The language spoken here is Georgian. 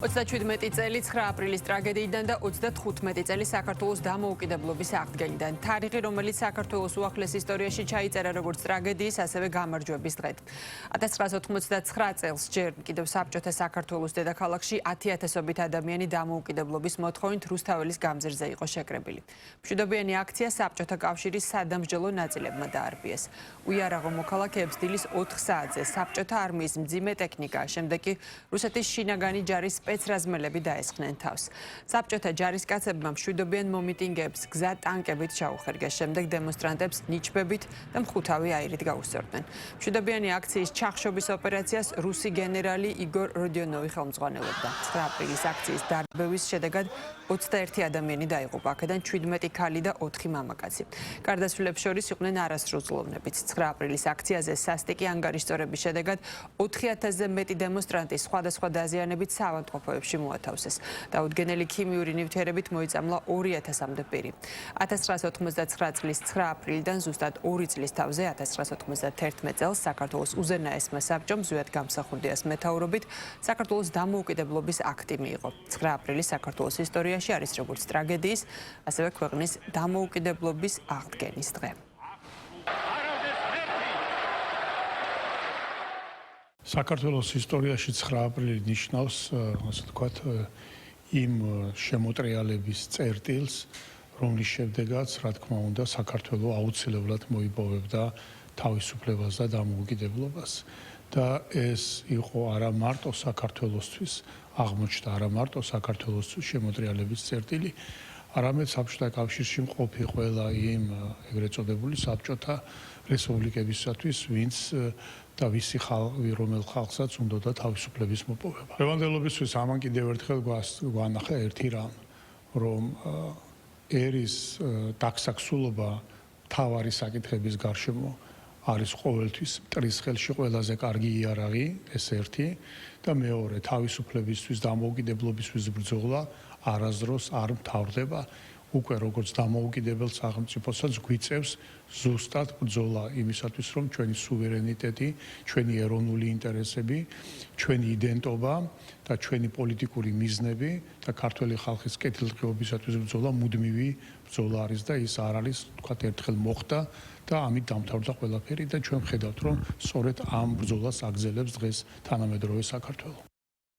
37 წელი 9 აპრილის ტრაგედიიდან და 35 წელი საქართველოს დამოუკიდებლობის აღდგენიდან. თარიღი, რომელიც საქართველოს უახლეს ისტორიაში ჩაიწერა როგორც ტრაგედიის, ასევე გამარჯვების დღედ. 1989 წელს ჯერ კიდევ საბჭოთა საქართველოს დედაქალაქში 10,000-ობით ადამიანი დამოუკიდებლობის მოთხოვნით რუსთაველის გამზირზე იყო შეკრებილი. მშვიდობიანი აქცია საბჭოთა კავშირის სადამსჯელო ნაწილებმა დაარბიეს. უიარაღო მოქალაქეებს დილის 4 საათზე საბჭოთა არმიის მძიმე ტექნიკა, შემდეგ კი რუსეთის შინაგანი ჯარის სპეცრაზმელები დაესხნენ თავს. საბჭოთა ჯარისკაცებმა მშვიდობიან მომიტინგეებს გზა ტანკებით ჩაუხერგეს, შემდეგ დემონსტრანტებს ნიჩბებით და მხუთავი აირით გაუსწორდნენ. მშვიდობიანი აქციის ჩახშობის ოპერაციას რუსი გენერალი იგორ როდიონოვი ხელმძღვანელობდა. 9 აპრილის აქციის დარბევის შედეგად 21 ადამიანი დაიღუპა, აქედან 17 ქალი და 4 მამაკაცი. გარდაცვლილებს შორის იყვნენ არასრულწლოვნებიც. 9 აპრილის აქციაზე სასტიკი ანგარიშწორების შედეგად 4,000-ზე მეტი დემონსტრანტი სხვადასხვა დაზიანებით საავადმყოფოებში მოათავსეს. დაუდგენელი ქიმიური ნივთიერებით მოიწამლა 2,000-მდე პირი. 1989 წლის 9 აპრილიდან ზუსტად 2 წლის თავზე 1991 წელს საქართველოს უზენაესმა საბჭომ ზვიად გამსახურდიას მეთაურობით საქართველოს დამოუკიდებლობის აქტი მიიღო. 9 აპრილი საქართველოს ისტორიაში არის როგორც ტრაგედიის, ასევე ქვეყნის დამოუკიდებლობის აღდგენის დღე. საქართველოს ისტორიაში 9 აპრილი ნიშნავს, ასე ვთქვათ, იმ შემოტრიალების წერტილს, რომლის შემდეგაც, რა თქმა უნდა, საქართველო აუცილებლად მოიპოვებდა თავისუფლებას და დამოუკიდებლობას. და ეს იყო არა მარტო საქართველოსთვის, აღმოჩნდა არა მარტო საქართველოსთვის შემოტრიალების წერტილი, არამედ საბჭოთა კავშირში მყოფი ყველა იმ ეგრეთ წოდებული საბჭოთა რესპუბლიკებისათვის, ვინც და ვისი ხალხი, რომელ ხალხსაც უნდოდა თავისუფლების მოპოვება. დღევანდელობისთვის ამან კიდევ ერთხელ გვანახა ერთი რამ, რომ ერის დაქსაქსულობა მთავარი საკითხების გარშემო არის ყოველთვის მტრის ხელში ყველაზე კარგი იარაღი, ეს ერთი, და მეორე, თავისუფლებისთვის, დამოუკიდებლობისთვის ბრძოლა არასდროს არ მთავრდება. უკვე როგორც დამოუკიდებელ სახელმწიფოსაც გვიწევს ზუსტად ბრძოლა იმისათვის, რომ ჩვენი სუვერენიტეტი, ჩვენი ეროვნული ინტერესები, ჩვენი იდენტობა და ჩვენი პოლიტიკური მიზნები და ქართველი ხალხის კეთილდღეობისათვის ბრძოლა მუდმივი ბრძოლა არის და ის არ არის, თქვათ, ერთხელ მოხდა და ამით დამთავრდა ყველაფერი და ჩვენ ვხედავთ, რომ სწორედ ამ ბრძოლას აგზელებს დღეს თანამედროვე საქართველო.